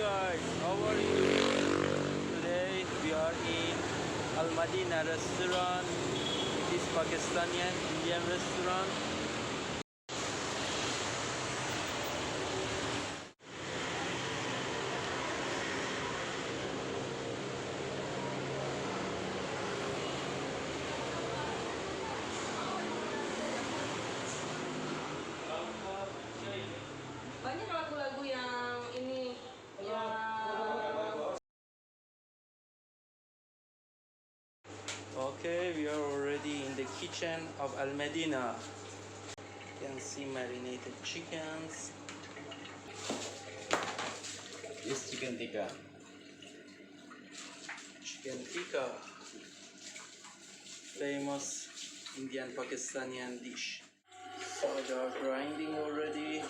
guys, how are you? Today we are in Madinah restaurant. It is Pakistani and Indian restaurant. Banyak lagu-lagu yang ini yang Okay, we are already in the kitchen of Madinah. You can see marinated chickens. This chicken tikka. Chicken tikka, famous Indian Pakistani dish. So they are grinding already.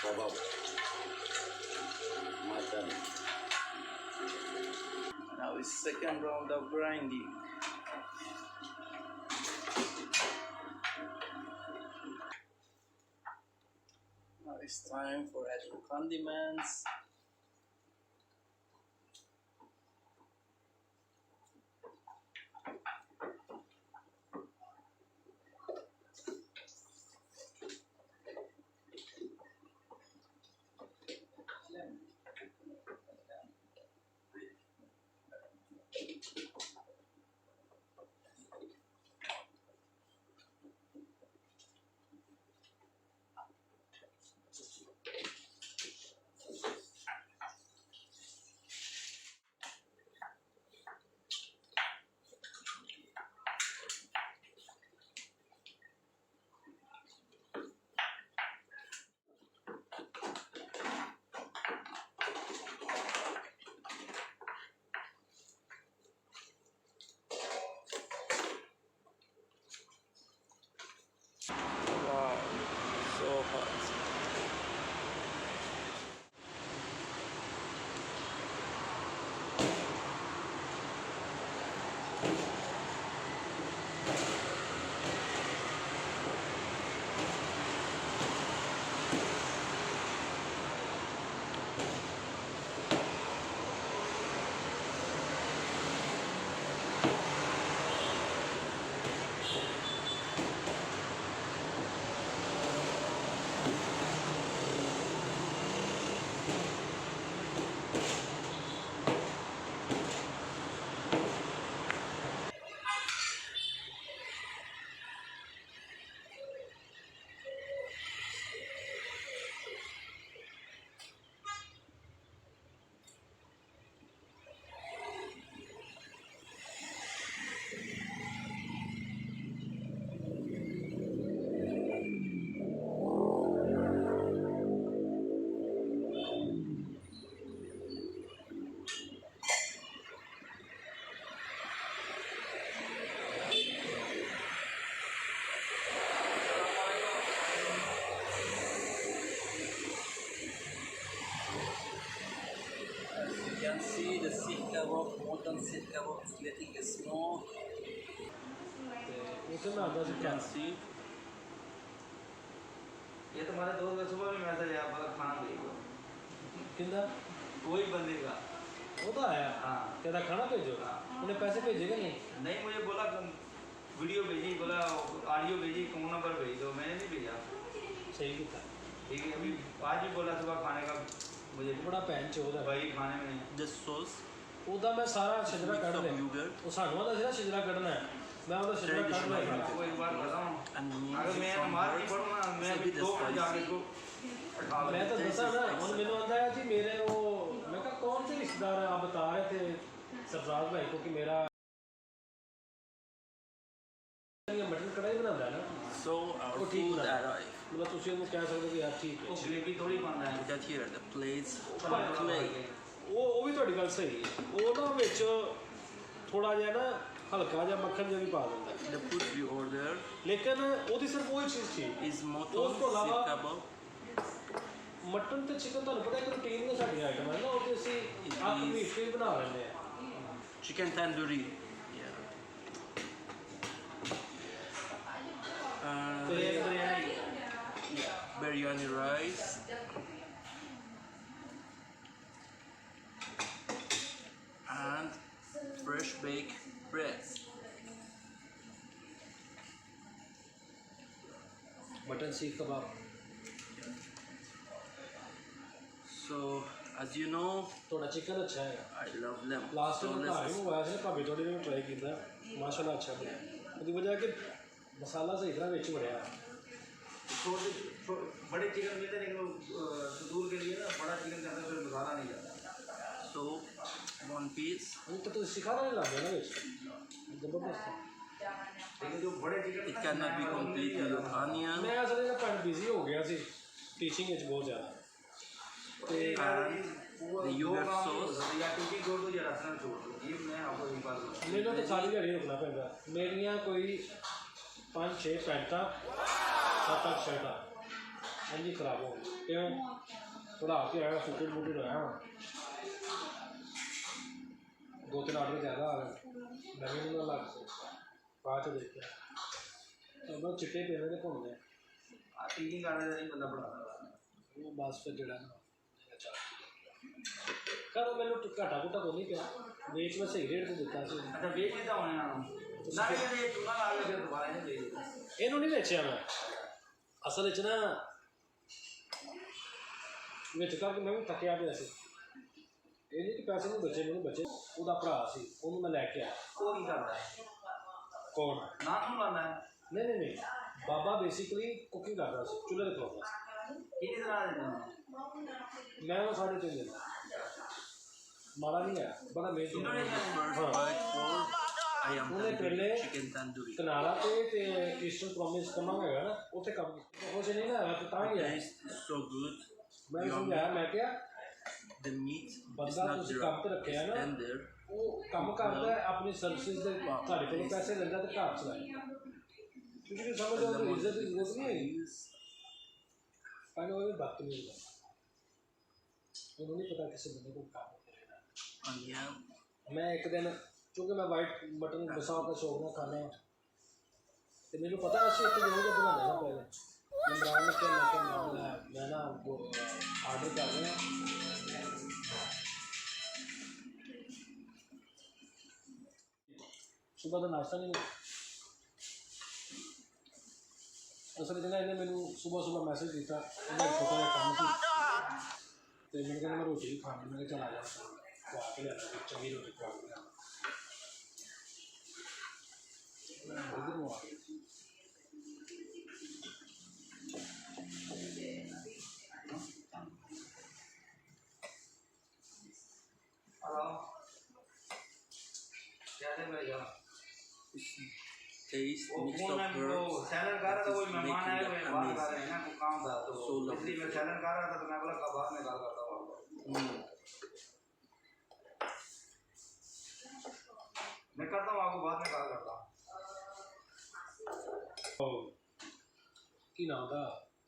Kebab. Mutton. Now it's second round of grinding. Now it's time for adding condiments. Wow, so hot. You can see the Seekh Kebab, Mutton Seekh Kebab is getting smoke. You can see. ये तुम्हारे दोस्त का सुबह में message आया बोला खाना भेजो किंदा वही बंदे का वो तो आया हाँ कहता खाना भेजो उन्हें पैसे भेजेगा नहीं नहीं मुझे बोला वीडियो भेजी बोला ऑडियो भेजी कौन नंबर भेज दो मैंने नहीं भेजा सही किया ठीक है अभी आज भी बोला सुबह खाने का मुझे बड़ा पैन चोद है भाई खाने में The sauce. ਉਹਦਾ ਮੈਂ ਸਾਰਾ ਸ਼ਜਰਾ ਕੱਢ ਲਿਆ ਉਹ ਸਾਨੂੰ ਆਦਾ ਸੀ ਨਾ ਸ਼ਜਰਾ ਕੱਢਣਾ ਹੈ मैं ਉਹਦਾ ਸ਼ਜਰਾ ਕੱਢ ਲਿਆ आपको एक बार बताऊं अगर मैं नमाज नहीं पढ़ूँ ना मैं अभी 2 बजे जाके को मैं तो दसा ना ਹੁਣ ਮੈਨੂੰ ਆਂਦਾ ਹੈ ਜੀ ਮੇਰੇ ਉਹ मैं कहा कौन से रिश्तेदार हैं आप बता रहे थे सरफराज भाई को कि मेरा मटन कढ़ाई बनाता है ना So our food arrived. मतलब ਤੁਸੀਂ ਉਹਨੂੰ ਕਹਿ ਸਕਦੇ ਹੋ ਕਿ ਯਾਰ ਠੀਕ ਹੈ जलेबी थोड़ी बनना है We got here the plates for clay. ਉਹ ਵੀ ਤੁਹਾਡੀ ਗੱਲ ਸਹੀ ਹੈ ਉਹ ਨਾ ਵਿੱਚ ਥੋੜਾ ਜਿਹਾ ਨਾ ਹਲਕਾ ਜਿਹਾ ਮੱਖਣ ਜਿਹਾ ਵੀ ਪਾ ਦਿੰਦਾ The food we ordered ਲੇਕਿਨ ਉਹਦੀ ਸਿਰਫ ਉਹ ਚੀਜ਼ ਸੀ is Mutton Seekh Kebab. Mutton ਤੇ ਚਿਕਨ ਤੁਹਾਨੂੰ ਪਤਾ ਇੱਕ ਰੂਟੀਨ ਦੀ ਸਾਡੀ ਆਈਟਮ ਹੈ ਨਾ ਉਹ ਤੇ ਅਸੀਂ ਆਪ ਵੀ ਫੇਰ ਬਣਾ ਲੈਂਦੇ ਆ Chicken tandoori. Yeah. ਤੇ Very biryani rice. And fresh baked bread. Mutton Seekh Kebab. So, as you know, थोड़ा चिकन अच्छा है I love lamb. Last So time मैं let's घर में आया था भाभी थोड़ी ने ट्राई किया माशाल्लाह अच्छा बना उसकी वजह कि मसाला सही तरह विच बढ़िया बड़े चिकन मिलते लेकिन दूर के लिए ना बड़ा चिकन करते फिर मसाला नहीं जाता so one piece. वो तो सिखाना नहीं लग गया ना विच जबरदस्त लेकिन जो बड़े chicken It cannot be complete without onion. मैं असल में पढ़ बिजी हो गया सी टीचिंग ਵਿੱਚ बहुत ज़्यादा And the yogurt sauce. या टीचिंग छोड़ दो या रेस्टोरेंट छोड़ दो ये मैं आपको एक बार ਮੈਨੂੰ ਤਾਂ ਸਾਰੀ ਦਿਹਾੜੀ ਰੁਕਣਾ ਪੈਂਦਾ ਮੇਰੀਆਂ ਕੋਈ 5-6 ਪੈਂਟਾਂ 7-8 ਸ਼ਰਟਾਂ ਇੰਝ ਹੀ ਖਰਾਬ ਹੋ ਗਈ ਕਿਉਂ ਪੜ੍ਹਾ ਕੇ ਆਇਆ ਸੁੱਕੇ ਬੂਟੇ ਲਾਇਆ 2-3 ਆਰਡਰ ਜ਼ਿਆਦਾ ਆ ਗਏ ਨਵੇਂ ਨੂੰ ਲੱਗ ਗਏ ਬਾਅਦ ਚ ਦੇਖਿਆ ਉਹ ਚਿੱਟੇ ਪੇਵੇਂ ਦੇ ਘੁੰਮਦੇ टीचिंग करने का नहीं बंदा पढ़ा ਉਹ ਬਸ ਫਿਰ ਜਿਹੜਾ ਨਾ ਕਰ ਮੈਨੂੰ ਘਾਟਾ ਘੁੱਟਾ ਕੋਈ ਨਹੀਂ ਪਿਆ ਵੇਚ ਮੈਂ ਸਹੀ ਰੇਟ ਤੇ ਦਿੱਤਾ ਸੀ अच्छा बेच देता हूँ ना लेकिन ये चूना ला के फिर दोबारा नहीं बेच देता ਇਹਨੂੰ ਨਹੀਂ ਵੇਚਿਆ ਮੈਂ ਅਸਲ ਵਿੱਚ ਨਾ ਵਿੱਚ ਕਰਕੇ ਮੈਂ ਵੀ ਥੱਕਿਆ ਪਿਆ ਸੀ ਇਹ ਨਹੀਂ ਕਿ ਪੈਸੇ ਨੂੰ ਬੱਚੇ ਮੈਨੂੰ ਬੱਚੇ ਉਹਦਾ ਭਰਾ ਸੀ ਉਹਨੂੰ ਮੈਂ ਲੈ ਕੇ ਆਇਆ वो नहीं करता है ਕੌਣ नाम नहीं लाना है ਨਹੀਂ ਬਾਬਾ ਬੇਸਿਕਲੀ ਕੁਕਿੰਗ ਕਰਦਾ ਸੀ ਚੁੱਲ੍ਹੇ ਤੇ ਖਲੋਤਾ ਸੀ कितनी तरह देना ਮੈਂ ਉਹ 3.5 ਦਿੰਦਾ ਮਾੜਾ ਨਹੀਂ ਹੈ ਬੜਾ ਮਿਹਨਤੀ First bite for ayam ਉਹਨੇ tandoori, ਪਹਿਲੇ chicken tandoori. ਕਨਾਲਾ ਤੇ ਈਸਟਰਨ ਪ੍ਰੋਮਿਸ ਕਮਾਂ ਹੈਗਾ ਨਾ ਉੱਥੇ ਕੰਮ ਉਹ ਜੇ ਨਹੀਂ ਨਾ ਹੈਗਾ ਤਾਂ ਤਾਂ ਹੀ ਹੈ Taste is so good. ਮੈਂ ਸਮਝਾਇਆ ਮੈਂ ਕਿਹਾ The meat is ਬੰਦਾ not ਤੁਸੀਂ ਕੰਮ ਤੇ ਰੱਖਿਆ ਨਾ tender. ਉਹ ਕੰਮ ਕਰਦਾ ਹੈ, ਆਪਣੀ ਸਰਵਿਸਿਜ਼ ਦੇ ਤੁਹਾਡੇ ਕੋਲੋਂ ਪੈਸੇ ਲੈਂਦਾ ਤੇ ਘਰ ਚਲਾਏਗਾ ਕਿਉਂਕਿ ਸਮਝ ਲਓ ਕਿ ਇੱਜ਼ਤ ਦੀ ਜ਼ਰੂਰਤ ਨਹੀਂ ਹੈਗੀ ਪਰ ਉਹ ਬਦਤਮੀਜ਼ ਹੈ ਉਹਨੂੰ ਨਹੀਂ ਪਤਾ ਕਿਸੇ ਬੰਦੇ ਕੋਲ ਕੰਮ ਕਰੇਗਾ Onion. ਮੈਂ ਇੱਕ ਦਿਨ ਕਿਉਂਕਿ ਮੈਂ ਵਾਈਟ ਮਟਨ ਬਸਾਉ ਦਾ ਸ਼ੌਕ ਨਾਲ ਖਾਂਦਾ ਤੇ ਮੈਨੂੰ ਪਤਾ ਸੀ ਇੱਕ ਜਗ੍ਹਾ ਤੇ ਬਣਾਉਣਾ ਨਾ ਪਹਿਲੇ ਇਮਰਾਨ ਨੇ ਕਿਹਾ ਮੈਂ ਨਾ ਆਰਡਰ ਕਰ ਰਿਹਾ ਸੁਬਹ ਦਾ ਨਾਸ਼ਤਾ ਨਹੀਂ ਅਸਲ ਵਿੱਚ ਇਹਨੇ ਮੈਨੂੰ ਸੁਬਹ ਮੈਸੇਜ ਕੀਤਾ ਇਹਦਾ ਛੋਟਾ ਜਿਹਾ ਕੰਮ ਸੀ ਤੇ ਮੈਨੂੰ ਕਹਿੰਦਾ ਮੈਂ ਰੋਟੀ ਖਾਣੀ ਮੈਂ ਕਿਹਾ ਚਲ ਆ ਜਾ ਖਵਾ ਕੇ ਲਿਆਣਾ ਚੰਗੀ ਰੋਟੀ ਖਵਾ ਕੇ ਲਿਆਣਾ ਇੱਧਰ ਨੂੰ ਆ ਗਿਆ Taste वो mix फोन of में वो herbs. सैलड कर रहा था कोई It's मेहमान making आए it हुए बात कर रहे amazing. हैं ना कोई काम था तो So lovely. इसलिए मैं सैलड कर रहा था तो मैं बोला कब बाद में कॉल करता हूँ आपको मैं करता हूँ आपको बाद में कॉल करता हूँ ਕੀ ਨਾਮ ਦਾ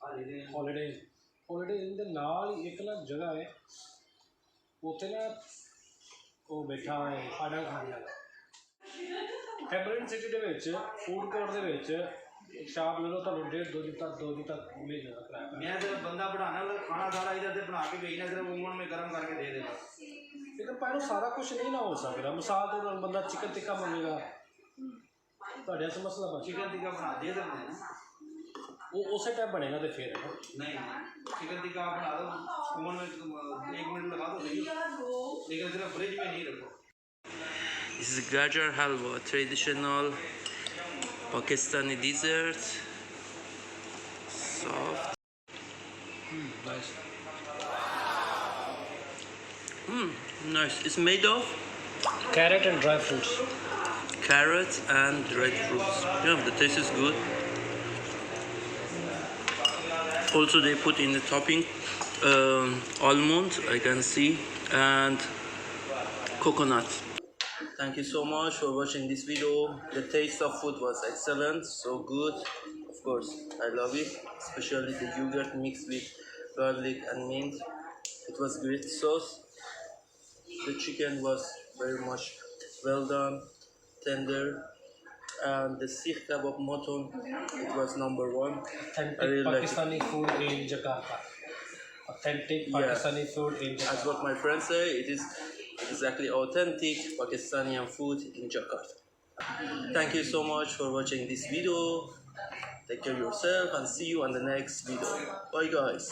हॉलीडे ਹੌਲੀਡੇ ਦੇ ਨਾਲ ਹੀ ਇੱਕ ਨਾ ਜਗ੍ਹਾ ਹੈ ਉੱਥੇ ਨਾ ਉਹ ਬੈਠਾ ਹੈ ਖਾਣਾ ਖਾਣ ਵਾਲਾ ਫੈਬਰਿਨ ਸਿਟੀ ਦੇ ਵਿੱਚ ਫੂਡ ਕੋਰਟ ਦੇ ਵਿੱਚ ਇੱਕ ਸ਼ਾਪ ਲੈ ਲਓ ਤੁਹਾਨੂੰ 1.5 2 ਤੱਕ ਮਿਲ ਜਾਣਾ ਕਿਰਾਇਆ मैं सिर्फ बंदा बढ़ाना मतलब खाना सारा इधर से बना के भेजना सिर्फ ओवन में गर्म करके दे देना ਲੇਕਿन ਪਹਿਲਾਂ ਸਾਰਾ ਕੁਝ ਨਹੀਂ ਨਾ ਹੋ ਸਕਦਾ ਮਿਸਾਲ ਦੇ ਤੌਰ ਬੰਦਾ ਚਿਕਨ ਟਿੱਕਾ ਮੰਗੇਗਾ ਤੁਹਾਡੇ ਵਾਸਤੇ ਮਸਲਾ ਬਣ चिकन टिक्का बना दे सकते हैं ना ਉਹ ਉਸੇ ਟਾਈਮ ਬਣੇਗਾ ਤੇ ਫਿਰ नहीं चिकन टिक्का आप बना दो ओवन में 1 मिनट लगा दो सही लेकिन सिर्फ फ्रिज में नहीं रखो This is Gajar Halva, traditional Pakistani dessert. Soft. nice. Nice. It's made of Carrot and dry fruits. carrots and red fruits. Yeah, the taste is good. Also, they put in the topping almond, I can see, and coconut. Thank you so much for watching this video. The taste of food was excellent, so good. Of course, I love it, especially the yogurt mixed with garlic and mint. It was great sauce. The chicken was very much well done, tender, and the Seekh Kebab mutton, it was number one. Authentic I really like it. Pakistani food in Jakarta. Authentic Yeah. Pakistani food in As Jakarta. what my friends say, it is exactly authentic Pakistani food in Jakarta. Thank you so much for watching this video. Take care of yourself and see you on the next video. Bye guys.